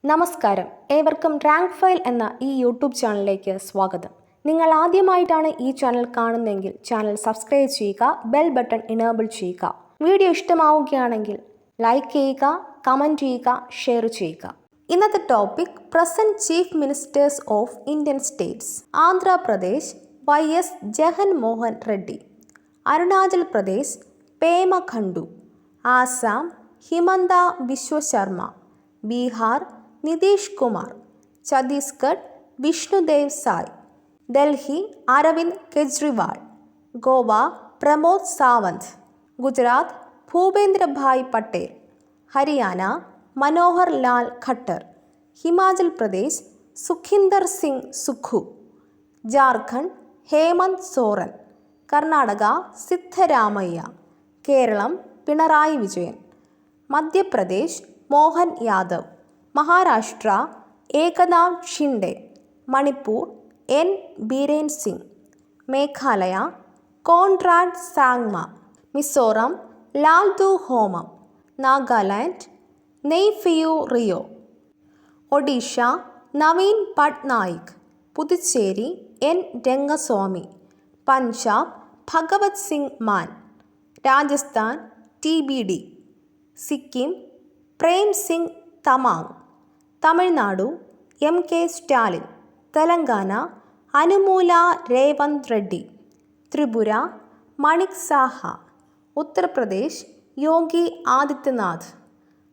നമസ്കാരം, ഏവർക്കും rank file എന്ന ഈ യൂട്യൂബ് ചാനലിലേക്ക് സ്വാഗതം. നിങ്ങൾ ആദ്യമായിട്ടാണ് ഈ ചാനൽ കാണുന്നതെങ്കിൽ ചാനൽ സബ്സ്ക്രൈബ് ചെയ്യുക, ബെൽ ബട്ടൺ ഇനേബിൾ ചെയ്യുക. വീഡിയോ ഇഷ്ടമാവുകയാണെങ്കിൽ ലൈക്ക് ചെയ്യുക, കമൻറ്റ് ചെയ്യുക, ഷെയർ ചെയ്യുക. ഇന്നത്തെ topic present chief ministers of Indian states. Andhra Pradesh YS Jaganmohan Reddy, Arunachal Pradesh Pema Khandu, Assam Himanta Biswa Sarma, Bihar Nitish Kumar, Chhattisgarh Vishnudeo Sai, Delhi Arvind Kejriwal, Goa Pramod Sawant, Gujarat Bhupendrabhai Patel, Haryana Manohar Lal Khattar, Himachal Pradesh Sukhinder Singh Sukhu, Jharkhand Hemant Soren, Karnataka Siddaramaiah, Keralam Pinarayi Vijayan, Madhya Pradesh Mohan Yadav, Maharashtra Eknath Shinde, Manipur N Biren Singh, Meghalaya Conrad Sangma, Mizoram ലാൽദു ഹോമം, നാഗാലാൻഡ് നെയ്ഫിയു റിയോ, ഒഡീഷ നവീൻ പട്നായിക്, പുതുച്ചേരി N രംഗസ്വാമി, പഞ്ചാബ് ഭഗവത് സിംഗ് മാൻ, രാജസ്ഥാൻ TBD, സിക്കിം പ്രേം സിംഗ് തമാങ്, തമിഴ്നാടു MK സ്റ്റാലിൻ, തെലങ്കാന അനുമൂല രേവന്ത് റെഡ്ഡി, ത്രിപുര മണിക് സാഹ, ഉത്തർപ്രദേശ് യോഗി ആദിത്യനാഥ്,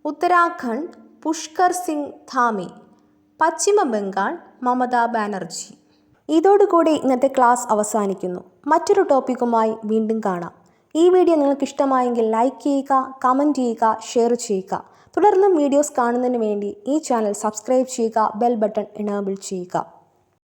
ഉത്തരാഖണ്ഡ് പുഷ്കർ സിംഗ് ധാമി, പശ്ചിമ ബംഗാൾ മമതാ ബാനർജി. ഇതോടുകൂടി ഇന്നത്തെ ക്ലാസ് അവസാനിക്കുന്നു. മറ്റൊരു ടോപ്പിക്കുമായി വീണ്ടും കാണാം. ഈ വീഡിയോ നിങ്ങൾക്ക് ഇഷ്ടമായെങ്കിൽ ലൈക്ക് ചെയ്യുക, കമൻറ്റ് ചെയ്യുക, ഷെയർ ചെയ്യുക. തുടർന്നും വീഡിയോസ് കാണുന്നതിന് വേണ്ടി ഈ ചാനൽ സബ്സ്ക്രൈബ് ചെയ്യുക, ബെൽ ബട്ടൺ എനേബിൾ ചെയ്യുക.